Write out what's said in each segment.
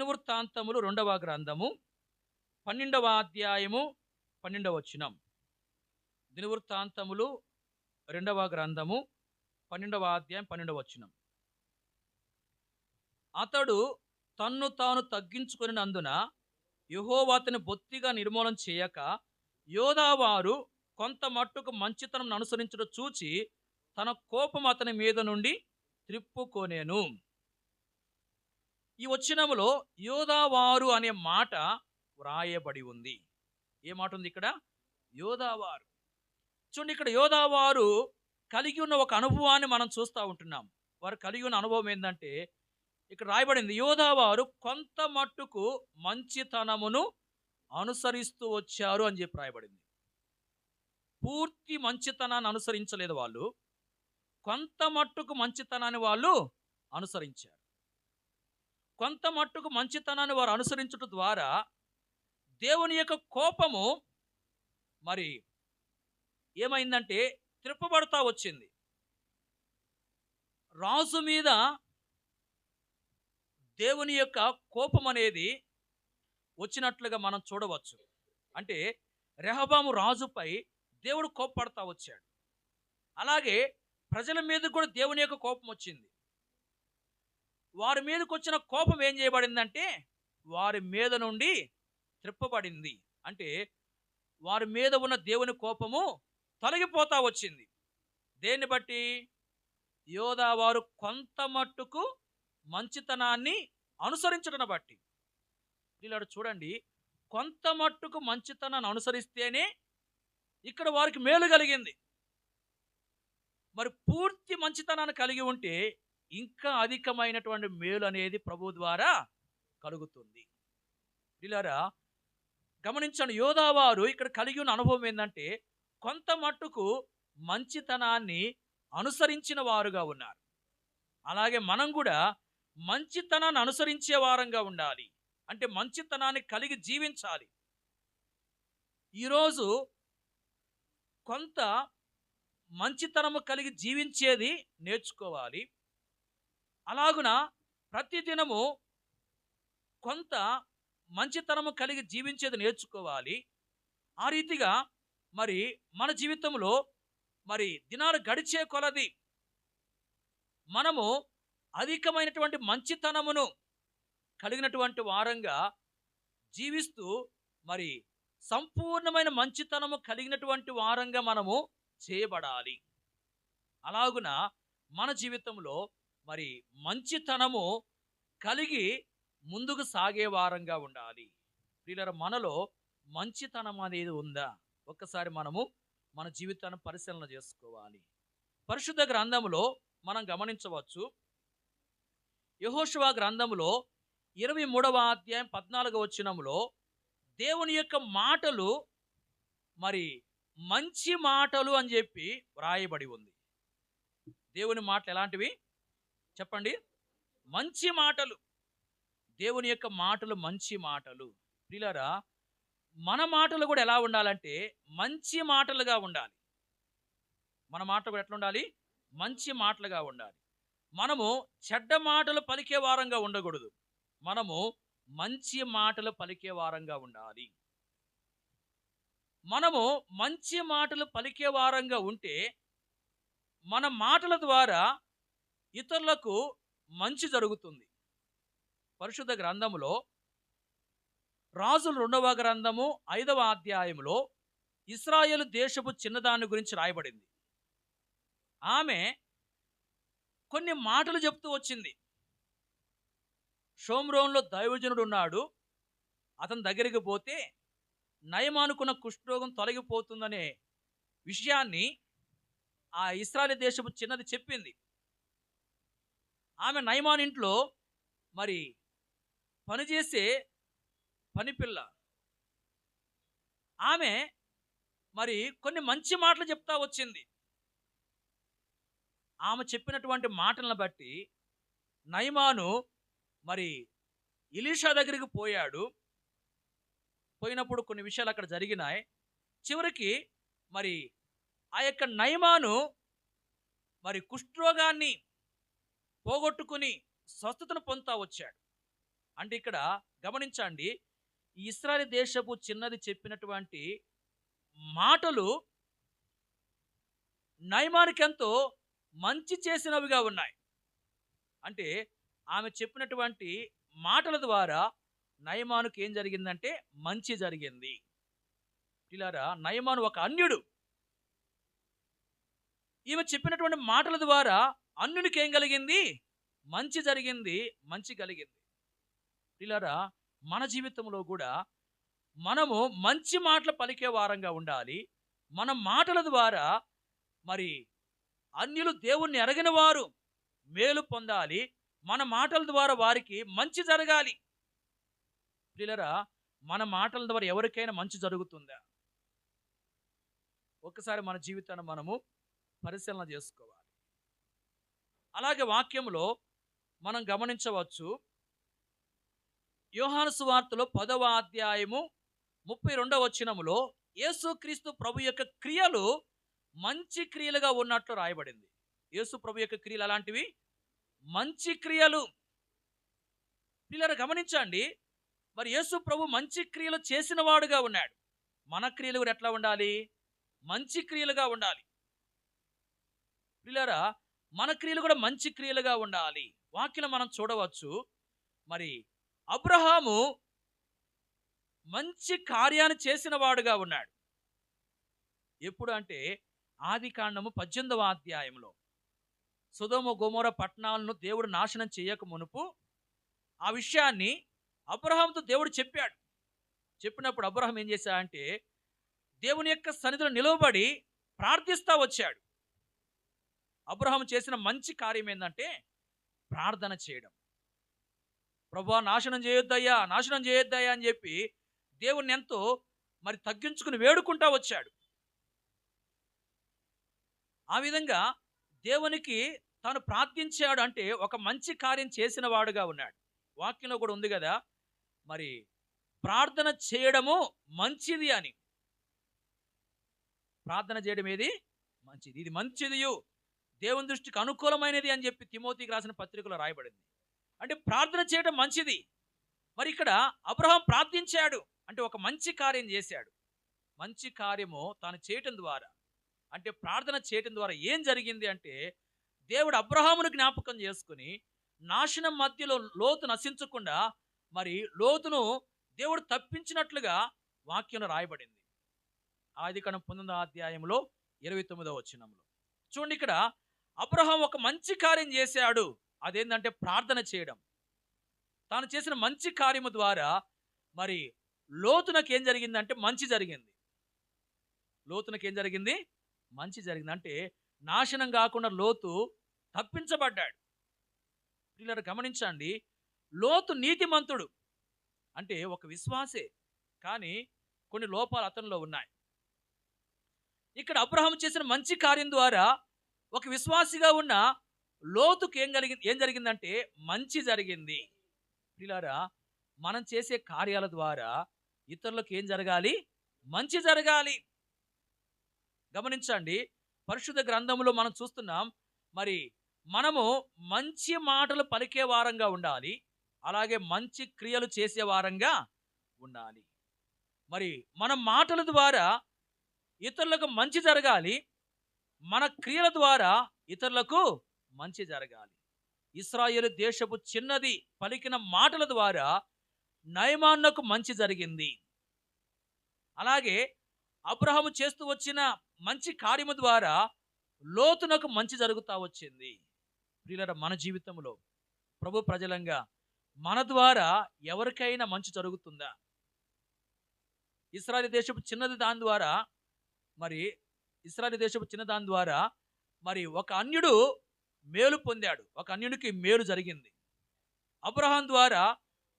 దినవృత్తాంతములు 2వ గ్రంథము 12వ అధ్యాయము 12వ వచనం. దినవృత్తాంతములు 2వ గ్రంథము 12వ అధ్యాయం 12వ వచనం. అతడు తన్ను తాను తగ్గించుకొనినందున యెహోవా అతని బొత్తిగా నిర్మూలన చేయక యోదావారు కొంత మట్టుకు మంచితనం అనుసరించుట చూచి తన కోపం అతని మీద నుండి త్రిప్పుకొనెను. ఈ వచనములో యోదావారు అనే మాట వ్రాయబడి ఉంది. ఏ మాట ఉంది ఇక్కడ? యోదావారు. చూడండి, ఇక్కడ యోదావారు కలిగి ఉన్న ఒక అనుభవాన్ని మనం చూస్తూ ఉంటున్నాం. వారు కలిగి ఉన్న అనుభవం ఏంటంటే, ఇక్కడ రాయబడింది, యోదావారు కొంత మట్టుకు మంచితనమును అనుసరిస్తూ వచ్చారు అని చెప్పి రాయబడింది. పూర్తి మంచితనాన్ని అనుసరించలేదు వాళ్ళు, కొంత మట్టుకు మంచితనాన్ని వాళ్ళు అనుసరించారు. కొంత మట్టుకు మంచితనాన్ని వారు అనుసరించడం ద్వారా దేవుని యొక్క కోపము మరి ఏమైందంటే త్రిప్పబడతా వచ్చింది. రాజు మీద దేవుని యొక్క కోపం అనేది వచ్చినట్లుగా మనం చూడవచ్చు. అంటే రెహబాము రాజుపై దేవుడు కోపపడతా వచ్చాడు. అలాగే ప్రజల మీద కూడా దేవుని యొక్క కోపం వచ్చింది. వారి మీదకి వచ్చిన కోపం ఏం చేయబడిందంటే వారి మీద నుండి త్రిప్పబడింది. అంటే వారి మీద ఉన్న దేవుని కోపము తొలగిపోతా వచ్చింది. దేన్ని బట్టి? యోదావారు కొంత మట్టుకు మంచితనాన్ని అనుసరించడం బట్టి. ఇలా చూడండి, కొంత మట్టుకు మంచితనాన్ని అనుసరిస్తేనే ఇక్కడ వారికి మేలు కలిగింది. మరి పూర్తి మంచితనాన్ని కలిగి ఉంటే ఇంకా అధికమైనటువంటి మేలు అనేది ప్రభు ద్వారా కలుగుతుంది. ఇలారా గమనించండి, యోదావారు ఇక్కడ కలిగి ఉన్న అనుభవం ఏంటంటే కొంత మట్టుకు మంచితనాన్ని అనుసరించిన వారుగా ఉన్నారు. అలాగే మనం కూడా మంచితనాన్ని అనుసరించే వారంగా ఉండాలి. అంటే మంచితనాన్ని కలిగి జీవించాలి. ఈరోజు కొంత మంచితనము కలిగి జీవించేది నేర్చుకోవాలి. అలాగున ప్రతిదినము కొంత మంచితనము కలిగి జీవించేది నేర్చుకోవాలి. ఆ రీతిగా మరి మన జీవితంలో మరి దినాలు గడిచే కొలది మనము అధికమైనటువంటి మంచితనమును కలిగినటువంటి వారంగా జీవిస్తూ మరి సంపూర్ణమైన మంచితనము కలిగినటువంటి వారంగా మనము చేయబడాలి. అలాగున మన జీవితంలో మరి మంచితనము కలిగి ముందుకు సాగే వారంగా ఉండాలి. ప్రియులారా, మనలో మంచితనం అనేది ఉందా? ఒక్కసారి మనము మన జీవితాన్ని పరిశీలన చేసుకోవాలి. పరిశుద్ధ గ్రంథములో మనం గమనించవచ్చు, యెహోషువ గ్రంథములో 23వ అధ్యాయం 14వ వచనములో దేవుని యొక్క మాటలు మరి మంచి మాటలు అని చెప్పి వ్రాయబడి ఉంది. దేవుని మాటలు ఎలాంటివి చెప్పండి? మంచి మాటలు. దేవుని యొక్క మాటలు మంచి మాటలు. ప్రియులారా, మన మాటలు కూడా ఎలా ఉండాలంటే మంచి మాటలుగా ఉండాలి. మన మాటలు కూడా ఎట్లా ఉండాలి? మంచి మాటలుగా ఉండాలి. మనము చెడ్డ మాటలు పలికే వారంగా ఉండకూడదు. మనము మంచి మాటలు పలికే వారంగా ఉండాలి. మనము మంచి మాటలు పలికే వారంగా ఉంటే మన మాటల ద్వారా ఇతరులకు మంచి జరుగుతుంది. పరిశుద్ధ గ్రంథములో రాజుల 2వ గ్రంథము 5వ అధ్యాయములో ఇశ్రాయేలు దేశపు చిన్నదాని గురించి రాయబడింది. ఆమె కొన్ని మాటలు చెప్తూ వచ్చింది. షోమ్రోన్లో దైవజనుడు ఉన్నాడు, అతని దగ్గరికి పోతే నయమానుకున్న కుష్ఠరోగం తొలగిపోతుందనే విషయాన్ని ఆ ఇశ్రాయేలు దేశపు చిన్నది చెప్పింది. ఆమె నయమాను ఇంట్లో మరి పనిచేసే పనిపిల్ల. ఆమె మరి కొన్ని మంచి మాటలు చెప్తా వచ్చింది. ఆమె చెప్పినటువంటి మాటలను బట్టి నయమాను మరి ఎలీషా దగ్గరికి పోయాడు. పోయినప్పుడు కొన్ని విషయాలు అక్కడ జరిగినాయి. చివరికి మరి ఆ యొక్క నయమాను మరి కుష్ఠరోగాన్ని పోగొట్టుకుని స్వస్థతను పొందుతా వచ్చాడు. అంటే ఇక్కడ గమనించండి, ఈ ఇశ్రాయేలు దేశపు చిన్నది చెప్పినటువంటి మాటలు నయమానికెంతో మంచి చేసినవిగా ఉన్నాయి. అంటే ఆమె చెప్పినటువంటి మాటల ద్వారా నయమానుకి ఏం జరిగిందంటే మంచి జరిగింది. ఇలారా నయమాను ఒక అన్యుడు. ఈమె చెప్పినటువంటి మాటల ద్వారా అన్యునికి ఏం కలిగింది? మంచి జరిగింది, మంచి కలిగింది. ఇలారా మన జీవితంలో కూడా మనము మంచి మాటలు పలికే వారంగా ఉండాలి. మన మాటల ద్వారా మరి అన్యులు దేవుణ్ణి ఎరగిన వారు మేలు పొందాలి. మన మాటల ద్వారా వారికి మంచి జరగాలి. ప్రియులారా, మన మాటల ద్వారా ఎవరికైనా మంచి జరుగుతుందా? ఒక్కసారి మన జీవితాన్ని మనము పరిశీలన చేసుకోవాలి. అలాగే వాక్యంలో మనం గమనించవచ్చు, యోహాను సువార్తలో 10వ అధ్యాయము 32వ వచనములో యేసుక్రీస్తు ప్రభు యొక్క క్రియలు మంచి క్రియలుగా ఉన్నట్లు రాయబడింది. యేసు ప్రభు యొక్క క్రియలు అలాంటివి మంచి క్రియలు. పిల్లలు గమనించండి, మరి యేసు ప్రభు మంచి క్రియలు చేసిన వాడుగా ఉన్నాడు. మన క్రియలు కూడా ఎట్లా ఉండాలి? మంచి క్రియలుగా ఉండాలి. పిల్లరా, మన క్రియలు కూడా మంచి క్రియలుగా ఉండాలి. వాక్యం మనం చూడవచ్చు, మరి అబ్రహాము మంచి కార్యాన్ని చేసిన వాడుగా ఉన్నాడు. ఎప్పుడు అంటే ఆది కాండము 18వ అధ్యాయంలో సొదొమ గొమొర పట్టణాలను దేవుడు నాశనం చేయక మునుపు ఆ విషయాన్ని అబ్రహాముతో దేవుడు చెప్పాడు. చెప్పినప్పుడు అబ్రహాం ఏం చేశాడంటే దేవుని యొక్క సన్నిధిలో నిలవబడి ప్రార్థిస్తా వచ్చాడు. అబ్రహాం చేసిన మంచి కార్యం ఏంటంటే ప్రార్థన చేయడం. ప్రభువా, నాశనం చేయొద్దయ్యా, నాశనం చేయొద్దయ్యా అని చెప్పి దేవుణ్ణి ఎంతో మరి తగ్గించుకుని వేడుకుంటా వచ్చాడు. ఆ విధంగా దేవునికి తాను ప్రార్థించాడు అంటే ఒక మంచి కార్యం చేసిన వాడుగా ఉన్నాడు. వాక్యంలో కూడా ఉంది కదా, మరి ప్రార్థన చేయడము మంచిది అని. ప్రార్థన చేయడం ఏది మంచిది, ఇది మంచిదియు దేవుని దృష్టికి అనుకూలమైనది అని చెప్పి తిమోతికి రాసిన పత్రికలో రాయబడింది. అంటే ప్రార్థన చేయడం మంచిది. మరి ఇక్కడ అబ్రహాం ప్రార్థించాడు అంటే ఒక మంచి కార్యం చేశాడు. మంచి కార్యము తాను చేయటం ద్వారా, అంటే ప్రార్థన చేయటం ద్వారా ఏం జరిగింది అంటే దేవుడు అబ్రహామును జ్ఞాపకం చేసుకుని నాశనం మధ్యలో లోతు నశించకుండా మరి లోతును దేవుడు తప్పించినట్లుగా వాక్యంలో రాయబడింది. ఆదికాండం 19వ అధ్యాయంలో 29వ వచనంలో చూడండి, ఇక్కడ అబ్రహాం ఒక మంచి కార్యం చేశాడు. అదేంటంటే ప్రార్థన చేయడం. తాను చేసిన మంచి కార్యము ద్వారా మరి లోతునకు ఏం జరిగిందంటే మంచి జరిగింది. లోతునకు ఏం జరిగింది? మంచి జరిగింది. అంటే నాశనం కాకుండా లోతు తప్పించబడ్డాడు. పిల్లలు గమనించండి, లోతు నీతిమంతుడు అంటే ఒక విశ్వాసే, కానీ కొన్ని లోపాలు అతనిలో ఉన్నాయి. ఇక్కడ అబ్రహాం చేసిన మంచి కార్యం ద్వారా ఒక విశ్వాసిగా ఉన్న లోతుకు ఏం జరిగిందంటే మంచి జరిగింది. పిల్లారా, మనం చేసే కార్యాల ద్వారా ఇతరులకు ఏం జరగాలి? మంచి జరగాలి. గమనించండి, పరిశుద్ధ గ్రంథంలో మనం చూస్తున్నాం, మరి మనము మంచి మాటలు పలికే వారంగా ఉండాలి, అలాగే మంచి క్రియలు చేసే వారంగా ఉండాలి. మరి మన మాటల ద్వారా ఇతరులకు మంచి జరగాలి, మన క్రియల ద్వారా ఇతరులకు మంచి జరగాలి. ఇశ్రాయేలు దేశపు చిన్నది పలికిన మాటల ద్వారా నయమానుకు మంచి జరిగింది. అలాగే అబ్రహాము చేస్తూ వచ్చిన మంచి కార్యము ద్వారా లోతునకు మంచి జరుగుతూ వచ్చింది. ప్రియులారా, మన జీవితంలో ప్రభు ప్రజలంగా మన ద్వారా ఎవరికైనా మంచి జరుగుతుందా? ఇశ్రాయేలు దేశపు చిన్నది దాని ద్వారా మరి ఒక అన్యుడు మేలు పొందాడు, ఒక అన్యునికి మేలు జరిగింది. అబ్రహాం ద్వారా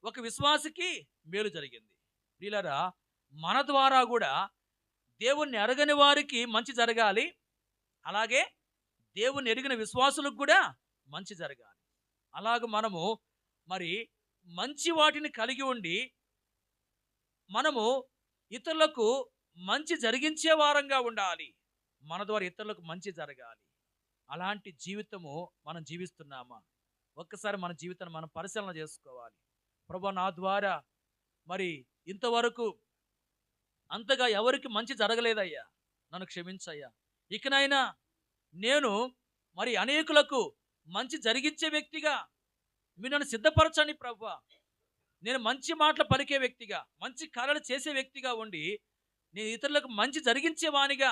ఒక విశ్వాసికి మేలు జరిగింది. ప్రియులారా, మన ద్వారా కూడా దేవుణ్ణి ఎరగని వారికి మంచి జరగాలి, అలాగే దేవుణ్ణి ఎరిగిన విశ్వాసులకు కూడా మంచి జరగాలి. అలాగ మనము మరి మంచి వాటిని కలిగి ఉండి మనము ఇతరులకు మంచి జరిగించే వారంగా ఉండాలి. మన ద్వారా ఇతరులకు మంచి జరగాలి. అలాంటి జీవితము మనం జీవిస్తున్నామా? ఒక్కసారి మన జీవితాన్ని మనం పరిశీలన చేసుకోవాలి. ప్రభా నా ద్వారా మరి ఇంతవరకు అంతగా ఎవరికి మంచి జరగలేదయ్యా, నన్ను క్షమించయ్యా. ఇకనైనా నేను మరి అనేకులకు మంచి జరిగించే వ్యక్తిగా మీరు నన్ను సిద్ధపరచండి ప్రభువా. నేను మంచి మాటలు పలికే వ్యక్తిగా, మంచి కార్యాలు చేసే వ్యక్తిగా ఉండి నేను ఇతరులకు మంచి జరిగించేవానిగా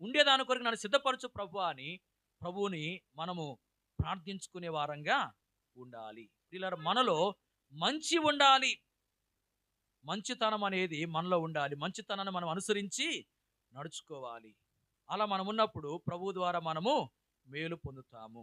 ఉండేదాని కొరకు నన్ను సిద్ధపరచు ప్రభువా అని ప్రభువుని మనము ప్రార్థించుకునే వారంగా ఉండాలి. ప్రియులారా, మనలో మంచి ఉండాలి. మంచితనం అనేది మనలో ఉండాలి. మంచితనాన్ని మనం అనుసరించి నడుచుకోవాలి. అలా మనం ఉన్నప్పుడు ప్రభువు ద్వారా మనము మేలు పొందుతాము.